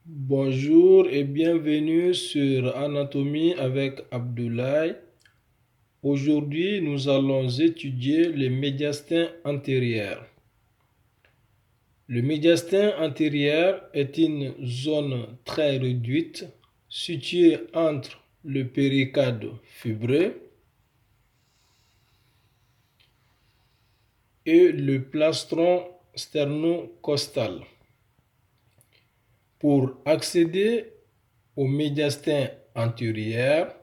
Bonjour et bienvenue sur Anatomie avec Abdoulaye. Aujourd'hui, nous allons étudier le médiastin antérieur. Le médiastin antérieur est une zone très réduite située entre le péricarde fibreux et le plastron sternocostal. Pour accéder au médiastin antérieur,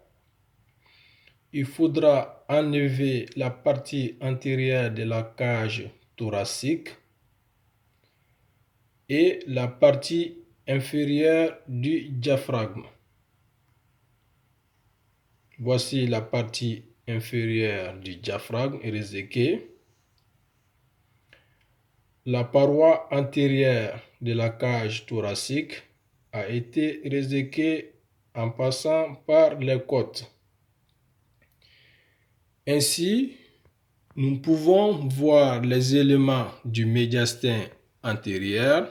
il faudra enlever la partie antérieure de la cage thoracique et la partie inférieure du diaphragme. Voici la partie inférieure du diaphragme réséquée. La paroi antérieure de la cage thoracique a été réséquée en passant par les côtes. Ainsi, nous pouvons voir les éléments du médiastin antérieur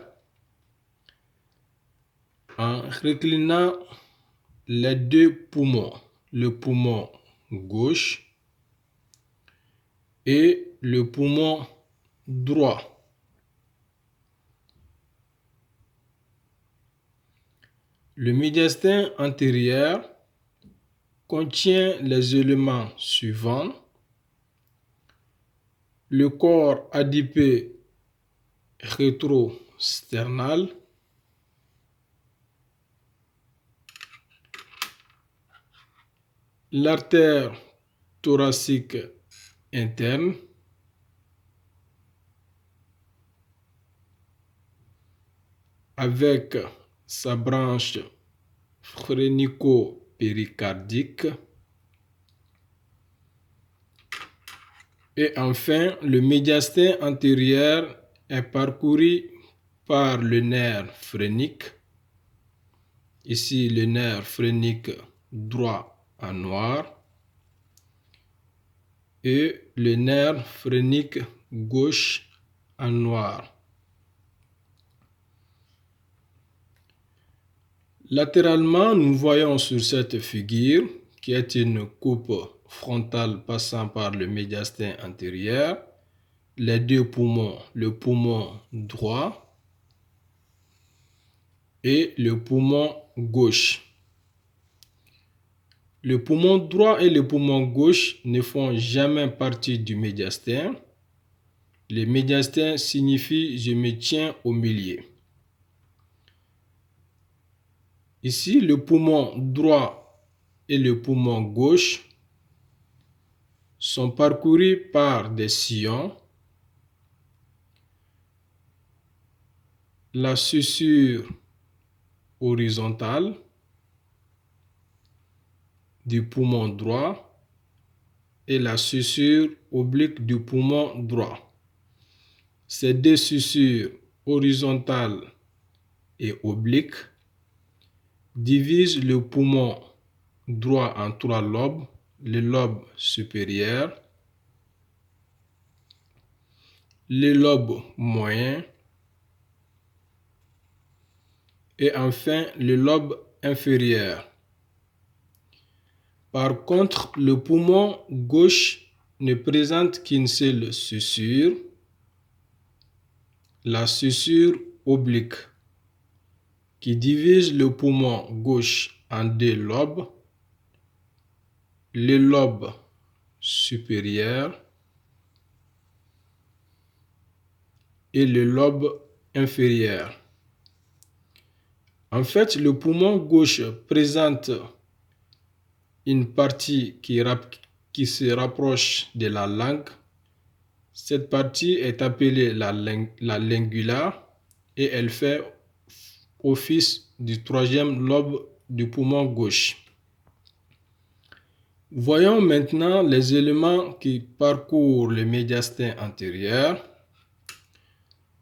en reclinant les deux poumons, le poumon gauche et le poumon droit. Le médiastin antérieur contient les éléments suivants: le corps adipeux rétrosternal, l'artère thoracique interne, avec sa branche phrénico-péricardique, et enfin le médiastin antérieur est parcouru par le nerf phrénique. Ici le nerf phrénique droit en noir et le nerf phrénique gauche en noir. Latéralement, nous voyons sur cette figure, qui est une coupe frontale passant par le médiastin antérieur, les deux poumons, le poumon droit et le poumon gauche. Le poumon droit et le poumon gauche ne font jamais partie du médiastin. Le médiastin signifie je me tiens au milieu. Ici, le poumon droit et le poumon gauche sont parcourus par des sillons. La suture horizontale du poumon droit et la suture oblique du poumon droit. Ces deux sutures horizontales et obliques divisent le poumon droit en trois lobes: le lobe supérieur, le lobe moyen et enfin le lobe inférieur. Par contre, le poumon gauche ne présente qu'une seule suture, la suture oblique, qui divise le poumon gauche en deux lobes, le lobe supérieur et le lobe inférieur. En fait, le poumon gauche présente une partie qui se rapproche de la langue. Cette partie est appelée la lingula et elle fait office du troisième lobe du poumon gauche. Voyons maintenant les éléments qui parcourent le médiastin antérieur.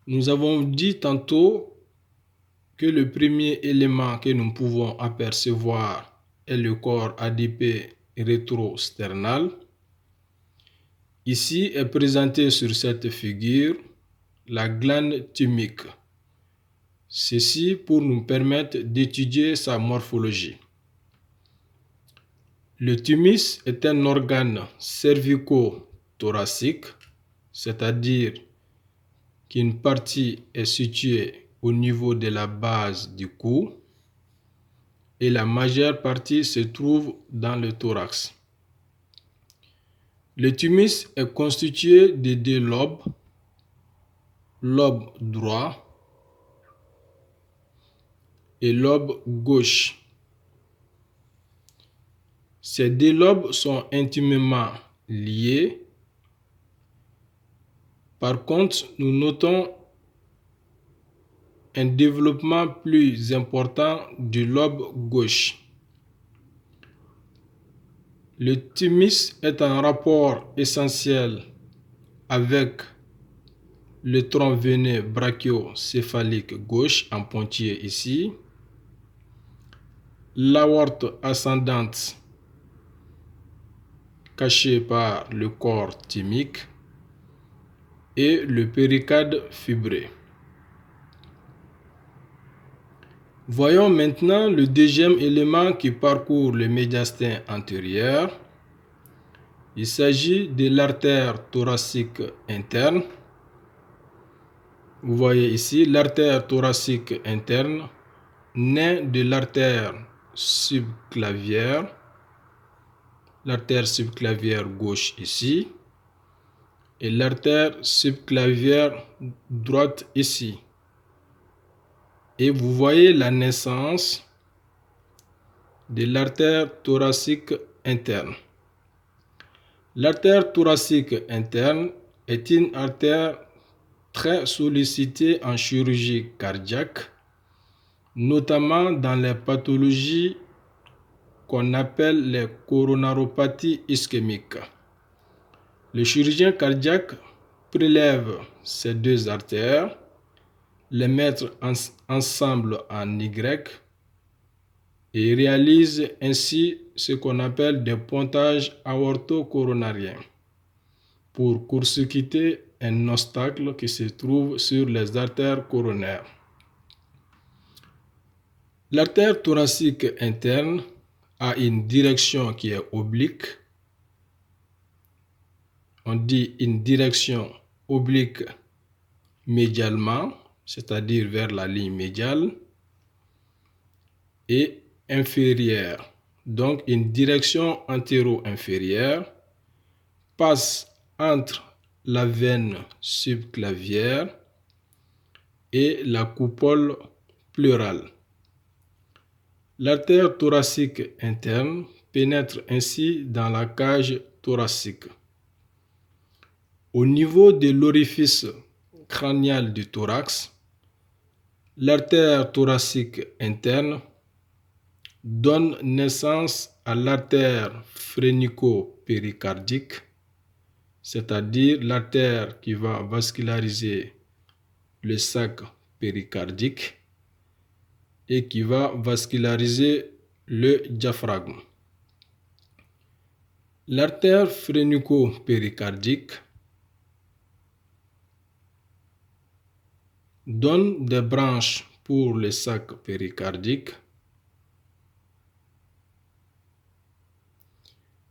Nous avons dit tantôt que le premier élément que nous pouvons apercevoir est le corps adipeux rétrosternal. Ici est présentée sur cette figure la glande thymique. Ceci pour nous permettre d'étudier sa morphologie. Le thymus est un organe cervico-thoracique, c'est-à-dire qu'une partie est située au niveau de la base du cou et la majeure partie se trouve dans le thorax. Le thymus est constitué de deux lobes, lobe droit et lobe gauche. Ces deux lobes sont intimement liés. Par contre, nous notons un développement plus important du lobe gauche. Le thymus est en rapport essentiel avec le tronc veineux brachiocéphalique gauche en pointillé ici, l'aorte ascendante cachée par le corps thymique et le péricarde fibré. Voyons maintenant le deuxième élément qui parcourt le médiastin antérieur. Il s'agit de l'artère thoracique interne. Vous voyez ici l'artère thoracique interne naît de l'artère subclavière gauche ici et l'artère subclavière droite ici. Et vous voyez la naissance de l'artère thoracique interne. L'artère thoracique interne est une artère très sollicitée en chirurgie cardiaque, notamment dans les pathologies qu'on appelle les coronaropathies ischémiques. Le chirurgien cardiaque prélève ces deux artères, les mettre ensemble en Y et réalise ainsi ce qu'on appelle des pontages aorto-coronariens pour court-circuiter un obstacle qui se trouve sur les artères coronaires. L'artère thoracique interne a une direction qui est oblique. On dit une direction oblique médialement, c'est-à-dire vers la ligne médiale, et inférieure, donc une direction antéro-inférieure, passe entre la veine subclavière et la coupole pleurale. L'artère thoracique interne pénètre ainsi dans la cage thoracique. Au niveau de l'orifice crânial du thorax, l'artère thoracique interne donne naissance à l'artère phrénico-péricardique, c'est-à-dire l'artère qui va vasculariser le sac péricardique et qui va vasculariser le diaphragme. L'artère phrénico-péricardique donne des branches pour le sac péricardique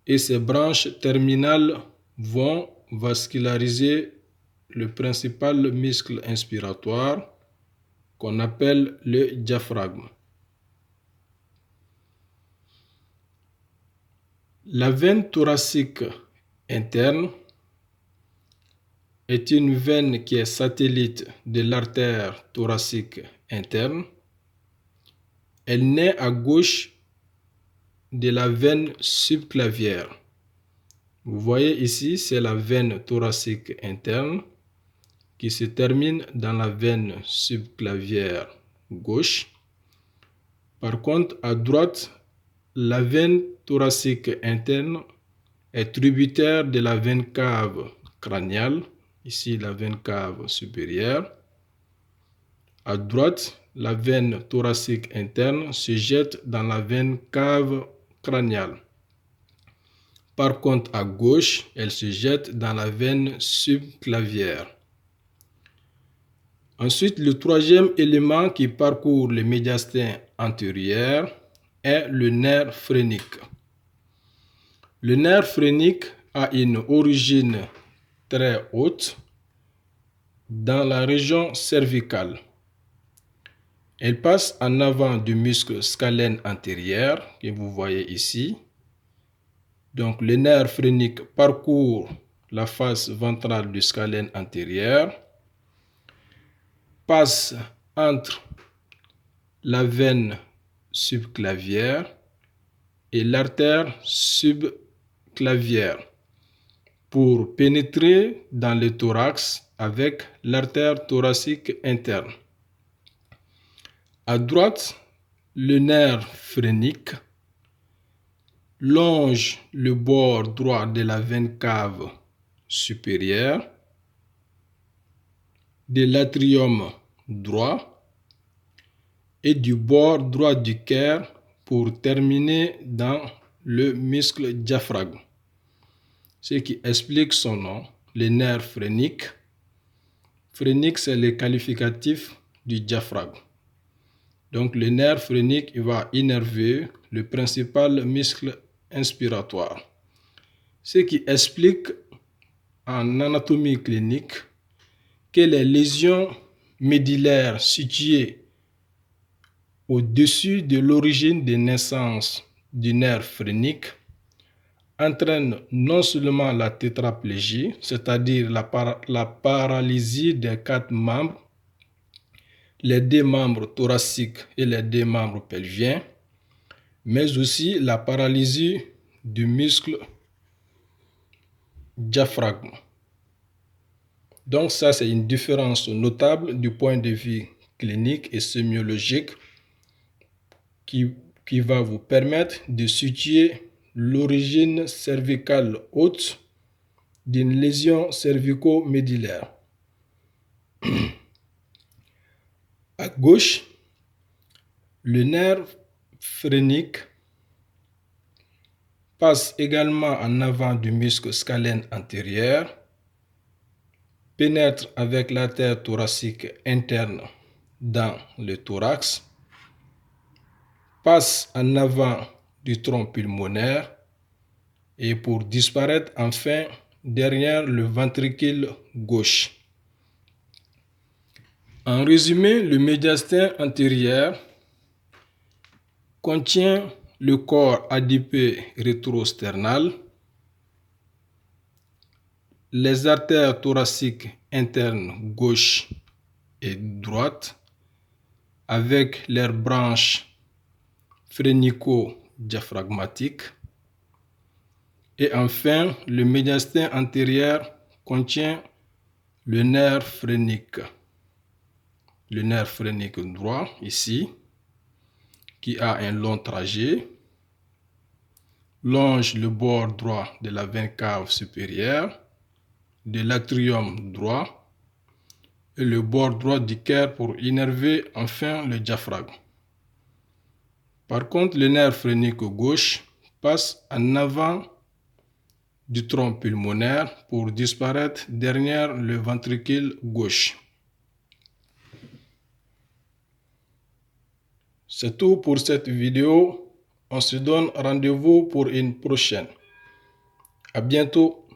et ces branches terminales vont vasculariser le principal muscle inspiratoire qu'on appelle le diaphragme. La veine thoracique interne est une veine qui est satellite de l'artère thoracique interne. Elle naît à gauche de la veine subclavière. Vous voyez ici, c'est la veine thoracique interne qui se termine dans la veine subclavière gauche. Par contre, à droite, la veine thoracique interne est tributaire de la veine cave crâniale. Ici, la veine cave supérieure. À droite, la veine thoracique interne se jette dans la veine cave crâniale. Par contre, à gauche, elle se jette dans la veine subclavière. Ensuite, le troisième élément qui parcourt le médiastin antérieur est le nerf phrénique. Le nerf phrénique a une origine très haute dans la région cervicale. Elle passe en avant du muscle scalène antérieur que vous voyez ici. Donc le nerf phrénique parcourt la face ventrale du scalène antérieur, passe entre la veine subclavière et l'artère subclavière pour pénétrer dans le thorax avec l'artère thoracique interne. À droite, le nerf phrénique longe le bord droit de la veine cave supérieure, de l'atrium droit et du bord droit du cœur pour terminer dans le muscle diaphragme, ce qui explique son nom, le nerf phrénique. Phrénique, c'est le qualificatif du diaphragme. Donc le nerf phrénique va innerver le principal muscle inspiratoire, ce qui explique en anatomie clinique que les lésions médillaires situées au-dessus de l'origine de naissance du nerf phrénique entraînent non seulement la tétraplégie, c'est-à-dire la paralysie des 4 membres, les 2 membres thoraciques et les 2 membres pelviens, mais aussi la paralysie du muscle diaphragme. Donc ça, c'est une différence notable du point de vue clinique et sémiologique qui va vous permettre de situer l'origine cervicale haute d'une lésion cervico-médillaire. À gauche, le nerf phrénique passe également en avant du muscle scalène antérieur, pénètre avec l'artère thoracique interne dans le thorax, passe en avant du tronc pulmonaire et pour disparaître enfin derrière le ventricule gauche. En résumé, le médiastin antérieur contient le corps adipeux rétrosternal, les artères thoraciques internes gauche et droite avec leurs branches phrénico-diaphragmatiques. Et enfin, le médiastin antérieur contient le nerf phrénique droit ici, qui a un long trajet, longe le bord droit de la veine cave supérieure, de l'atrium droit et le bord droit du cœur pour innerver enfin le diaphragme. Par contre, le nerf phrénique gauche passe en avant du tronc pulmonaire pour disparaître derrière le ventricule gauche. C'est tout pour cette vidéo. On se donne rendez-vous pour une prochaine. À bientôt.